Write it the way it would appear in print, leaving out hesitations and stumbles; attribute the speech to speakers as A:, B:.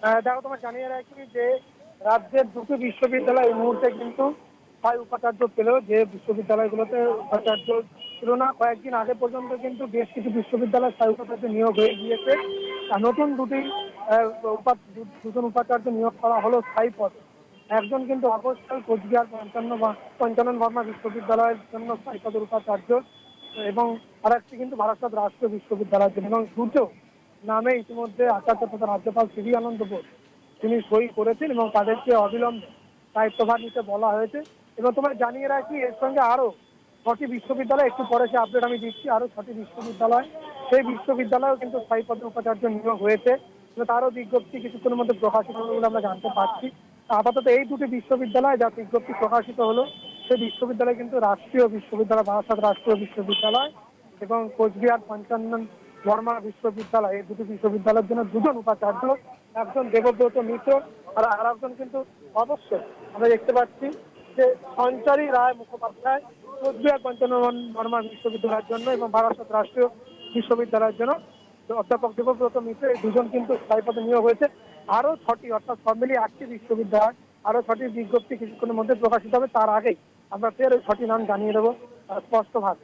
A: দেখো, তোমার জানিয়ে রাখি যে রাজ্যের দুটো বিশ্ববিদ্যালয় এই মুহূর্তে কিন্তু স্থায়ী উপাচার্য পেল। যে বিশ্ববিদ্যালয়গুলোতে উপাচার্য ছিল না, কয়েকদিন আগে পর্যন্ত কিন্তু বেশ কিছু বিশ্ববিদ্যালয় স্থায়ী উপাচার্য নিয়োগ হয়ে গিয়েছে। আর নতুন আহ, দুজন উপাচার্য নিয়োগ করা হলো স্থায়ী পদে। একজন কিন্তু অবশ্যই কোচবিহার পঞ্চানন বর্মা বিশ্ববিদ্যালয়ের জন্য স্থায়ী পদের উপাচার্য, এবং আরেকটি কিন্তু বারাসাত রাষ্ট্রীয় বিশ্ববিদ্যালয়ের জন্য। এবং দুটো নামে ইতিমধ্যে আচার্য তথা রাজ্যপাল সিবি আনন্দ বোস তিনি সই করেছেন এবং তাদেরকে অবিলম্বে দায়িত্বভার নিতে বলা হয়েছে। এবং তোমায় জানিয়ে রাখি, এর সঙ্গে আরো 6টি বিশ্ববিদ্যালয়, একটু পরে সে আপডেট আমি দিচ্ছি, আরো 6টি বিশ্ববিদ্যালয়, সেই বিশ্ববিদ্যালয়েও কিন্তু স্থায়ী পদে উপাচার্য নিয়োগ হয়েছে এবং তারও বিজ্ঞপ্তি কিছুক্ষণের মধ্যে প্রকাশিত হবে বলে আমরা জানতে পারছি। আপাতত এই দুটি বিশ্ববিদ্যালয় যা বিজ্ঞপ্তি প্রকাশিত হলো, সেই বিশ্ববিদ্যালয় কিন্তু রাষ্ট্রীয় বিশ্ববিদ্যালয়, বারাসাত রাষ্ট্রীয় বিশ্ববিদ্যালয় এবং কোচবিহার পঞ্চানন বর্মা বিশ্ববিদ্যালয়, এই দুটি বিশ্ববিদ্যালয়ের জন্য দুজন উপাচার্য, একজন দেবব্রত মিত্র আর একজন কিন্তু অবশ্যই আমরা দেখতে পাচ্ছি যে সঞ্চারী রায় মুখোপাধ্যায় কোচবিহার পঞ্চানন বর্মা বিশ্ববিদ্যালয়ের জন্য এবং বারাসাত রাষ্ট্রীয় বিশ্ববিদ্যালয়ের জন্য অধ্যাপক দেবব্রত মিত্র, এই দুজন কিন্তু স্থায়ী পদে নিয়োগ হয়েছে। আরো 6টি, অর্থাৎ সব মিলিয়ে 8টি বিশ্ববিদ্যালয়, আরো 6টির বিজ্ঞপ্তি কিছুক্ষণের মধ্যে প্রকাশিত হবে। তার আগেই আমরা ফের ওই 6টি নাম জানিয়ে দেবো স্পষ্টভাবে।